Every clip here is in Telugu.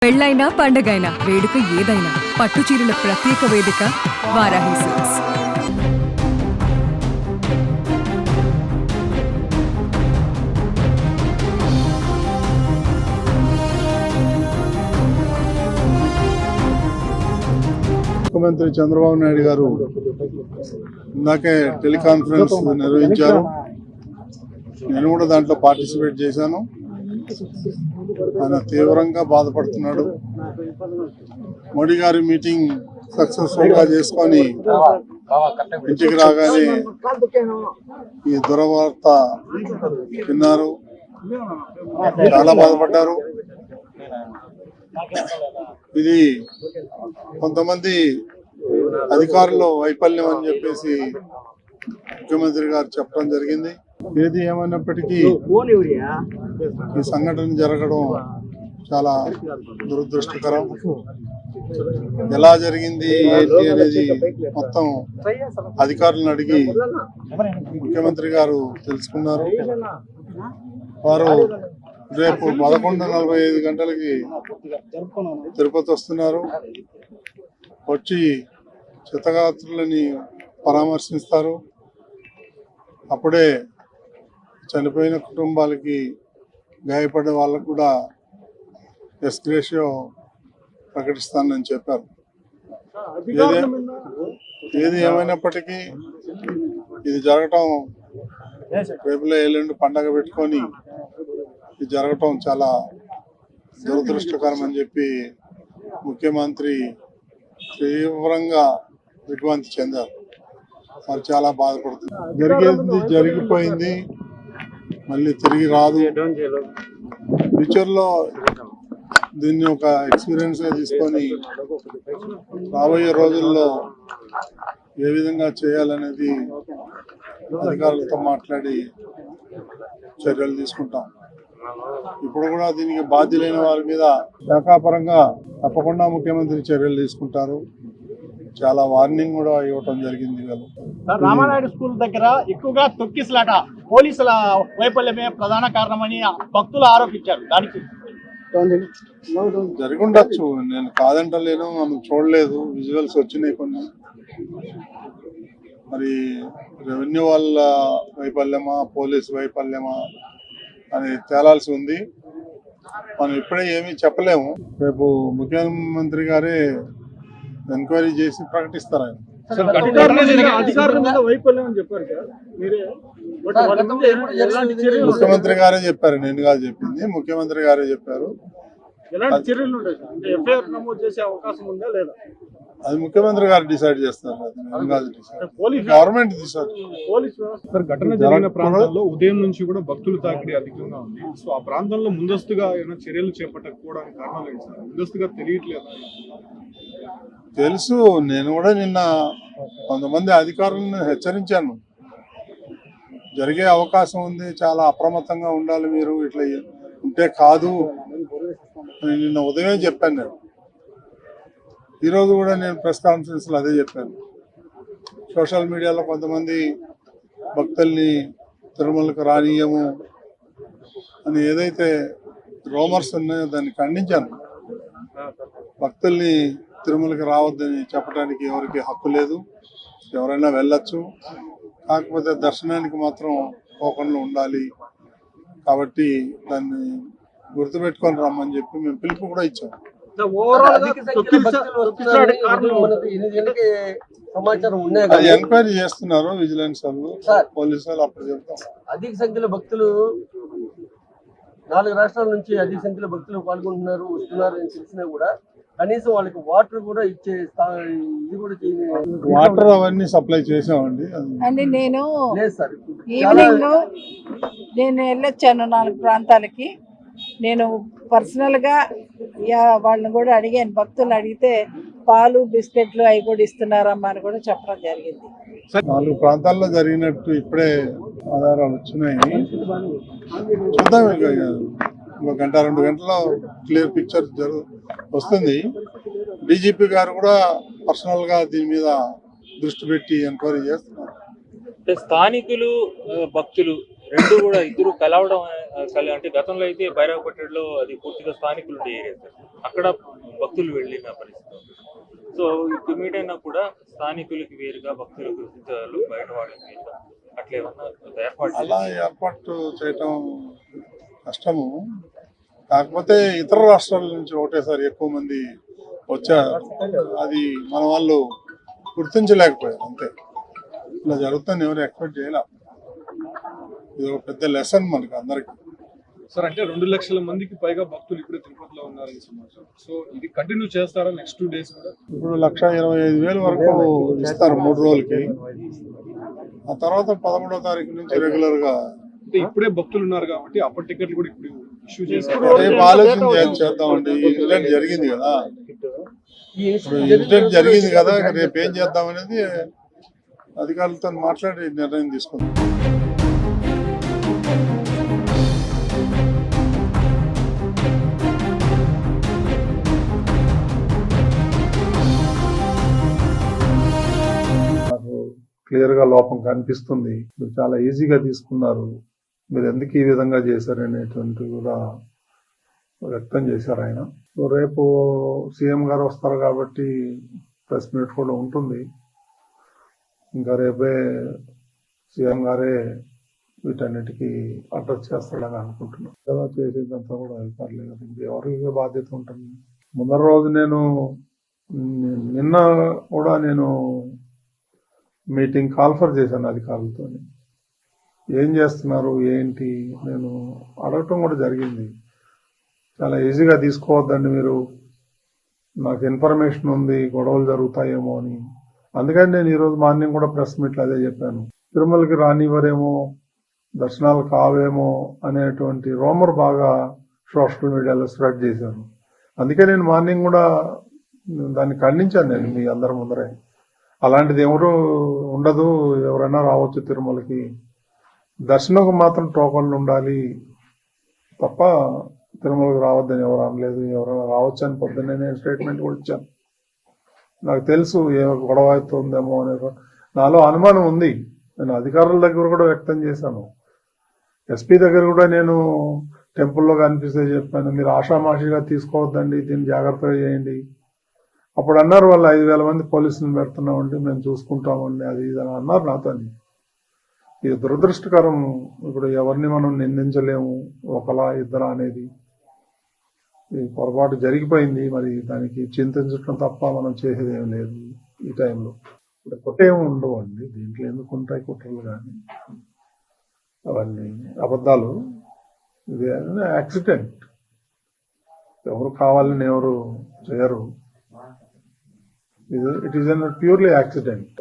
పెళ్ళైనా పండగైనా వేడుక ఏదైనా పట్టు చీరల ప్రత్యేక వేదిక వారాహి సిల్క్స్. ముఖ్యమంత్రి చంద్రబాబు నాయుడు గారు ఇందాకే టెలికాన్ఫరెన్స్ నిర్వహించారు. నేను కూడా దాంట్లో పార్టిసిపేట్ చేశాను. ఆయన తీవ్రంగా బాధపడుతున్నాడు. మోడీ గారి మీటింగ్ సక్సెస్ఫుల్ గా చేసుకొని ఇంటికి రాగానే ఈ దురవార్త విన్నారు. చాలా బాధపడ్డారు. ఇది కొంతమంది అధికారుల వైఫల్యం అని చెప్పేసి ముఖ్యమంత్రి గారు చెప్పడం జరిగింది. ఏది ఏమైనప్పటికీ ఈ సంఘటన జరగడం చాలా దురదృష్టకరం. ఎలా జరిగింది ఏంటి అనేది మొత్తం అధికారులను అడిగి ముఖ్యమంత్రి గారు తెలుసుకున్నారు. వారు రేపు 11:45 గంటలకి తిరుపతి వస్తున్నారు. వచ్చి చిత్తగాత్రులని పరామర్శిస్తారు. అప్పుడే చనిపోయిన కుటుంబాలకి గాయపడే వాళ్ళకు కూడా ఎస్గ్రేషియో ప్రకటిస్తానని చెప్పారు. ఏది ఏమైనప్పటికీ ఇది జరగటం రేపులో ఎల్లుండి పండగ పెట్టుకొని ఇది జరగటం చాలా దురదృష్టకరం అని చెప్పి ముఖ్యమంత్రి తీవ్రంగా దిగ్భ్రాంతి చెందారు. వారు చాలా బాధపడుతున్నారు. జరిగేది జరిగిపోయింది, మళ్ళీ తిరిగి రాదు. ఫ్యూచర్ లో దీన్ని ఒక ఎక్స్పీరియన్స్ గా తీసుకొని రాబోయే రోజుల్లో ఏ విధంగా చేయాలనేది అధికారులతో మాట్లాడి చర్యలు తీసుకుంటాం. ఇప్పుడు కూడా దీనికి బాధ్యులైన వారి మీద శాఖాపరంగా తప్పకుండా ముఖ్యమంత్రి చర్యలు తీసుకుంటారు. చాలా వార్నింగ్ కూడా ఇవ్వటం జరిగింది. రామానాయుడు స్కూల్ దగ్గర ఎక్కువగా తొక్కిసలాట పోలీసుల వైఫల్యమే ప్రధాన కారణమని భక్తులు ఆరోపించారు. దానికి జరిగి ఉండొచ్చు, నేను కాదంటలేను. మనం చూడలేదు, విజువల్స్ వచ్చినాయి కొన్ని. మరి రెవెన్యూ వాళ్ళ వైఫల్యమా పోలీసు వైఫల్యమా అని తేలాల్సి ఉంది. మనం ఇప్పుడే ఏమీ చెప్పలేము. రేపు ముఖ్యమంత్రి గారే ఎంక్వైరీ చేసి ప్రకటిస్తారు. ఆయన ముఖ్యమంత్రి గారే చెప్పారు, నేను కాదు చెప్పింది, ముఖ్యమంత్రి గారే చెప్పారు. అది ముఖ్యమంత్రి గారు డిసైడ్ చేస్తారు. Government decide. ఘటన జరిగిన ప్రాంతాల్లో ఉదయం నుంచి కూడా భక్తులు తాకిడి అధికంగా ఉంది. సో ఆ ప్రాంతంలో ముందస్తుగా ఏమైనా చర్యలు చేపట్టకపోవడానికి కారణాలు ఏంటి సార్? ముందస్తుగా తెలియట్లేదు. తెలుసు. నేను కూడా నిన్న కొంతమంది అధికారులను హెచ్చరించాను. జరిగే అవకాశం ఉంది, చాలా అప్రమత్తంగా ఉండాలి, మీరు ఇట్లా ఉంటే కాదు అని నిన్న ఉదయమే చెప్పాను. నేను ఈరోజు కూడా నేను ప్రెస్ కాన్ఫరెన్స్లో అదే చెప్పాను. సోషల్ మీడియాలో కొంతమంది భక్తుల్ని తిరుమలకు రానియము అని ఏదైతే రూమర్స్ ఉన్నాయో దాన్ని ఖండించాను. భక్తుల్ని తిరుమలకి రావద్దని చెప్పడానికి ఎవరికి హక్కు లేదు. ఎవరైనా వెళ్ళొచ్చు, కాకపోతే దర్శనానికి మాత్రం పోకుండా ఉండాలి. కాబట్టి దాన్ని గుర్తుపెట్టుకొని రమ్మని చెప్పి మేము పిలుపు కూడా ఇచ్చాం. అది ఎంక్వైరీ చేస్తున్నారు విజిలెన్స్ వాళ్ళు, పోలీసు వాళ్ళు. అప్పుడు చెప్తాం. అధిక సంఖ్యలో భక్తులు 4 రాష్ట్రాల నుంచి అధిక సంఖ్యలో భక్తులు పాల్గొంటున్నారు, వస్తున్నారు అని తెలిసినా కూడా కనీసం వాళ్ళకి వాటర్ కూడా ఇచ్చే ఇది కూడా వాటర్ అవన్నీ సప్లై చేసామండి. అండి నేను ఈవినింగ్ నేను వెళ్ళొచ్చాను 4 ప్రాంతాలకి. నేను పర్సనల్గా వాళ్ళని కూడా అడిగాను. భక్తులు అడిగితే పాలు బిస్కెట్లు అవి కూడా ఇస్తున్నారమ్మా అని కూడా చెప్పడం జరిగింది. 4 ప్రాంతాల్లో జరిగినట్టు ఇప్పుడే ఆధారాలు వచ్చినాయి. చూద్దాం. ఇంకో గంట 2 గంటల్లో క్లియర్ పిక్చర్ వస్తుంది. డీజీపీ గారు కూడా పర్సనల్ గా దీని మీద దృష్టి పెట్టి ఎంక్వైరీ చేస్తున్నారు. స్థానికులు భక్తులు రెండు కూడా ఇద్దరు కలవడం అంటే గతంలో అయితే భైరవపట్టణంలో అది పూర్తిగా స్థానికులు ఉండే ఏరియా సార్. అక్కడ భక్తులు వెళ్ళిన పరిస్థితి ఉంది. సో ఇమీడియట్ అయినా కూడా స్థానికులకి వేరుగా భక్తులకు బయట వాళ్ళకి వేరుగా అట్లా ఏమన్నా ఏర్పాటు అలా ఏర్పాటు చేయటం కష్టము. కాకపోతే ఇతర రాష్ట్రాల నుంచి ఒకటేసారి ఎక్కువ మంది వచ్చారు, అది మన వాళ్ళు గుర్తించలేకపోయారు అంతే. ఇలా జరుగుతుందని ఎవరు ఎక్స్పెక్ట్ చేయలే. ఇది ఒక పెద్ద లెసన్ మనకి అందరికి. సార్ అంటే 2 లక్షల మందికి పైగా భక్తులు ఇప్పుడే తిరుపతిలో ఉన్నారని సమాచారం. సో ఇది కంటిన్యూ చేస్తారా నెక్స్ట్ 2 days కూడా? ఇప్పుడు 1,25,000 వరకు ఇస్తారు 3 రోజులకి. ఆ తర్వాత 11వ తారీఖు నుంచి రెగ్యులర్ గా. అంటే ఇప్పుడే భక్తులు ఉన్నారు కాబట్టి అప్పటి టికెట్లు కూడా ఇప్పుడు ఇష్యూ చేశారు. రేపు ఆలోచన చేద్దామండి. ఈ ఇన్సిడెంట్ జరిగింది కదా, ఇప్పుడు ఇన్సిడెంట్ జరిగింది కదా, రేపు ఏం చేద్దాం అనేది అధికారులతో మాట్లాడి నిర్ణయం తీసుకుందాం. నాకు క్లియర్ గా లోపం కనిపిస్తుంది. మీరు చాలా ఈజీగా తీసుకున్నారు, మీరు ఎందుకు ఈ విధంగా చేశారనేటువంటి కూడా వ్యక్తం చేశారు ఆయన. సో రేపు సీఎం గారు వస్తారు కాబట్టి ప్రెస్ మీట్ కూడా ఉంటుంది. ఇంకా రేపే సీఎం గారే వీటన్నిటికీ అడ్రస్ చేస్తాడని అనుకుంటున్నాను కదా. చేసేదంతా కూడా అధికారులే కదా, ఎవరికి బాధ్యత ఉంటుంది. ముందర రోజు నిన్న కూడా నేను మీటింగ్ కాల్ఫర్ చేశాను అధికారులతో. ఏం చేస్తున్నారు ఏంటి నేను అడగటం కూడా జరిగింది. చాలా ఈజీగా తీసుకోవద్దండి మీరు, నాకు ఇన్ఫర్మేషన్ ఉంది గొడవలు జరుగుతాయేమో అని. అందుకని నేను ఈరోజు మార్నింగ్ కూడా ప్రెస్ మీట్లో అదే చెప్పాను. తిరుమలకి రానివ్వరేమో, దర్శనాలు కావేమో అనేటువంటి రూమర్ బాగా సోషల్ మీడియాలో స్ప్రెడ్ చేశాను. అందుకే నేను మార్నింగ్ కూడా దాన్ని ఖండించాను నేను మీ అందరి ముందరే. అలాంటిది ఎవరు ఉండదు, ఎవరైనా రావచ్చు తిరుమలకి, దర్శనంకు మాత్రం టోకన్లు ఉండాలి తప్ప తిరుమలకు రావద్దని ఎవరు అనలేదు. ఎవరైనా రావచ్చు అని పొద్దున్నే నేను స్టేట్మెంట్ కూడా ఇచ్చాను. నాకు తెలుసు ఏ గొడవ అవుతుందేమో అనే నాలో అనుమానం ఉంది. నేను అధికారుల దగ్గర కూడా వ్యక్తం చేశాను. ఎస్పీ దగ్గర కూడా నేను టెంపుల్లో కనిపిస్తే చెప్పాను, మీరు ఆషామాషిగా తీసుకోవద్దండి, దీన్ని జాగ్రత్తగా చేయండి. అప్పుడు అన్నారు వాళ్ళు 5,000 మంది పోలీసులను పెడుతున్నామండి, మేము చూసుకుంటామండి, అది ఇది అని అన్నారు నాతో. ఇది దురదృష్టకరం. ఇప్పుడు ఎవరిని మనం నిందించలేము, ఒకలా ఇద్దరా అనేది. ఈ పొరపాటు జరిగిపోయింది, మరి దానికి చింతించడం తప్ప మనం చేసేది ఏం లేదు ఈ టైంలో. ఇప్పుడు కుట్రేమి ఉండవు అండి దీంట్లో, ఎందుకు ఉంటాయి కుట్రలు కానీ అవన్నీ అబద్ధాలు. ఇది యాక్సిడెంట్, ఎవరు కావాలని ఎవరు చేయరు. It is an purely accident.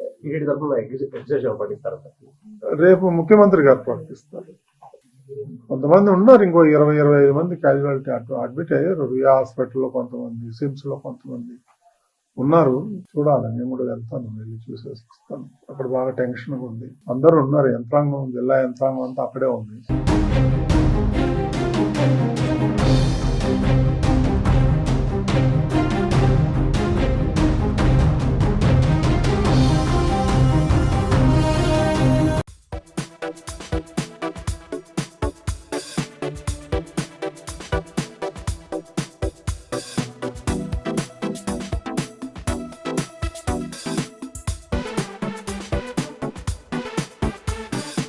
రేపు ముఖ్యమంత్రి గారు ప్రకటిస్తారు. కొంతమంది ఉన్నారు, ఇంకో 20-25 మంది క్యాజువాలిటీ అడ్మిట్ అయ్యారు. రియా హాస్పిటల్లో కొంతమంది, సిమ్స్ లో కొంతమంది ఉన్నారు. చూడాలి, నేను కూడా వెళ్తాను, వెళ్ళి చూసేసి వస్తాను. అక్కడ బాగా టెన్షన్ ఉంది, అందరూ ఉన్నారు, యంత్రాంగం, జిల్లా యంత్రాంగం అంతా అక్కడే ఉంది.